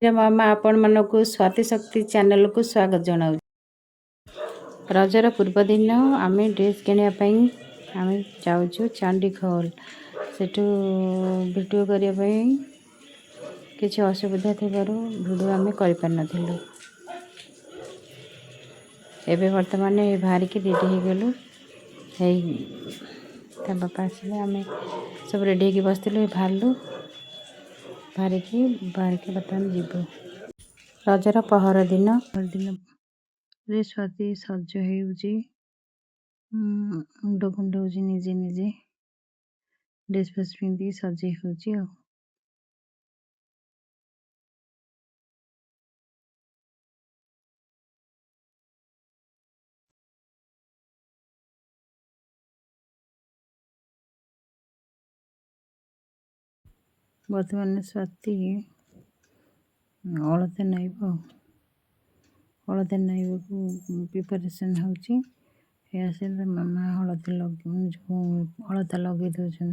मामा आपण मानक स्वाति शक्ति चैनल को स्वागत जनाऊ। रजर पूर्व दिन आम ड्रेस किनापी आम जाऊँ चंडीखोल सेठू वीडियो करने किसी असुविधा थी वीडियो आम कर एबे वर्तमान बाहर की रेडी हो गलु बापा आसिले आम सब रेडी हो बसलु बाहरलु बाहर के बर्तमान जीवु रजर पहर दिन स्वाति सज हो मुंड कुंडौ निजे निजे ड्रेस फेस पिंधि सजे हो बर्तमान स्वाति अलता नाइब हलदी नाइब प्रिपरेशन होसे मामा हलदी अलता लगे दौरान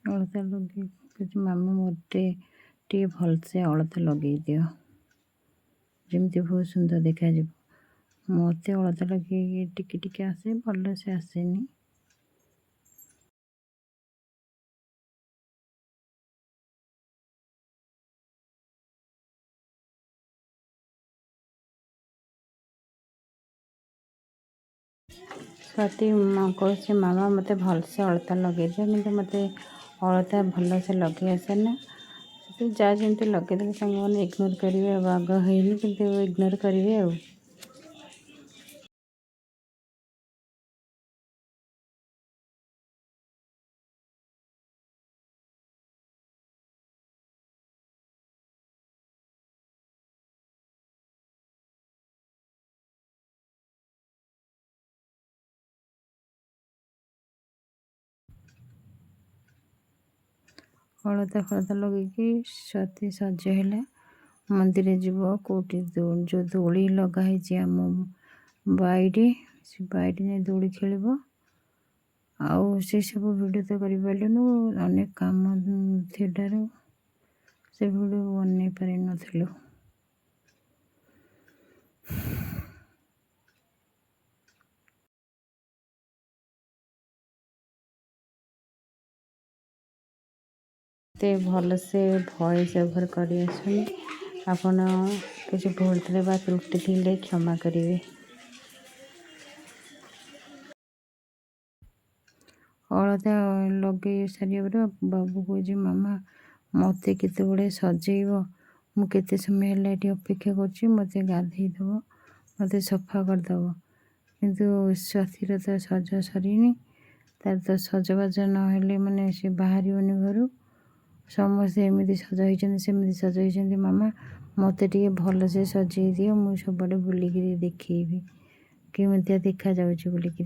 अलता लगे मामा मोटे टे भलसे अलता लगे दियो जमती बहुत सुंदर देखा मत अलता लगे टिके टिके आसे भल से आसेनी स्वाति कहे मामा मत भलसे अलता लगे दियो कि मत अलता भल से लगे आसेना जहाँ जमी लगेदेवे साने इग्नोर करेंगे आग होनी कि इग्नोर करेंगे हलता फलता लगे स्वाति सजे मंदिर जीव कौटी जो दोली लगाई आम बाईरे से बाईरे दोली खेल आउ से सब वीडियो तो कर पार्लुनु अनेक काम थिएटर से वीडियो बन पार नथिलु ते भल से वॉइस ओवर कर आपण किसी भूल थे त्रुटि थी क्षमा करेंगे अलता लगे सारे बाबू कहे मामा मत केत गुड़े सजेब मुझे समय है ये अपेक्षा कर गाधेदब मत सफा करदब किंतु स्वातिर तो सज सरी तार तो सजबाज ना माने से बाहर घर समस्ते एमती सज होती सज होती मामा मत टे भल से सजे दियो मुझे सब बुलिक देखी केमिया देखा जाऊँ बुलिक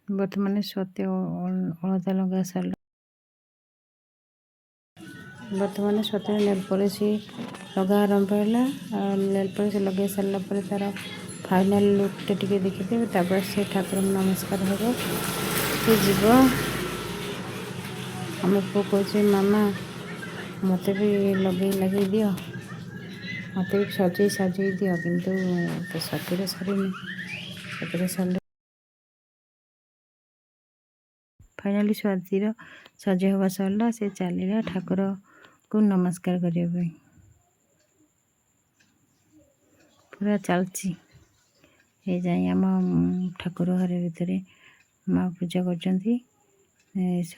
बर्तमान सत्य अलता लगा सार बर्तमान सत्य नेल पॉलिश लगा आरंभ है नेल पॉलिश लगे सारापर तार फाइनाल लुक टे देखिए तापर से ठाकुर नमस्कार हम से जीव आम पु कहे मामा मत भी लगे दियो मत भी सजे दियो किंतु तो सतरे सरी सतरे सर फाइनाली स्वातिर सज हवा सरला से चलला ठाकुर को नमस्कार करने पूरा चलती ये जाए आम ठाकुर घर भितर माँ पूजा कर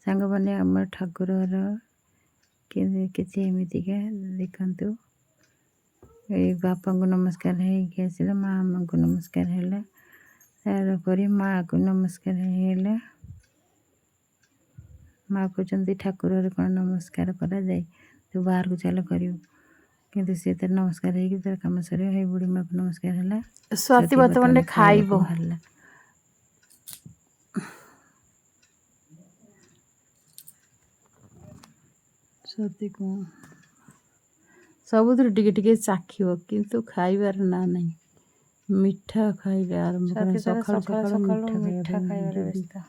ସାଙ୍ଗମାନେ ଆମର ଠାକୁରର କିଛି ଏମିତିକା ଦେଖନ୍ତୁ। ଏଇ ବାପାଙ୍କୁ ନମସ୍କାର ହେଇକି ଆସିଲା, ମାଆଙ୍କୁ ନମସ୍କାର ହେଲା, ତାପରେ ମାଆକୁ ନମସ୍କାର ହେଇଗଲା। ମାଆ କହୁଛନ୍ତି ଠାକୁରରେ କ'ଣ ନମସ୍କାର କରାଯାଏ, ତୁ ବାହାରକୁ ଚାଲ କରିବୁ। କିନ୍ତୁ ସେ ତାର ନମସ୍କାର ହେଇକି ତାର କାମ ସରିବ। ହେଇ ବୁଢ଼ୀ ମାଆକୁ ନମସ୍କାର ହେଲା। ସ୍ୱାତି ବର୍ତ୍ତମାନ ଖାଇବ। ବାହାରିଲା। ସ୍ୱାତି କ'ଣ ସବୁଥିରୁ ଟିକେ ଟିକେ ଚାଖିବ କିନ୍ତୁ ଖାଇବାର ନା ନାହିଁ। ମିଠା ଖାଇଲେ ଆରମ୍ଭ କରେ। ସକାଳୁ ସକାଳୁ ମିଠା ଖାଇବାରେ ବ୍ୟସ୍ତ।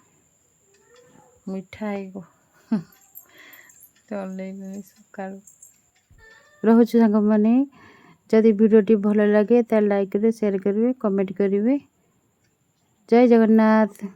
ମିଠା ହେଇବ ଚଲେଇଲେଣି ସକାଳୁ। ରହୁଛୁ ସାଙ୍ଗମାନେ। ଯଦି ଭିଡ଼ିଓଟି ଭଲ ଲାଗେ ତାହେଲେ ଲାଇକ୍ କରିବେ, ସେୟାର କରିବେ, କମେଣ୍ଟ କରିବେ। ଜୟ ଜଗନ୍ନାଥ।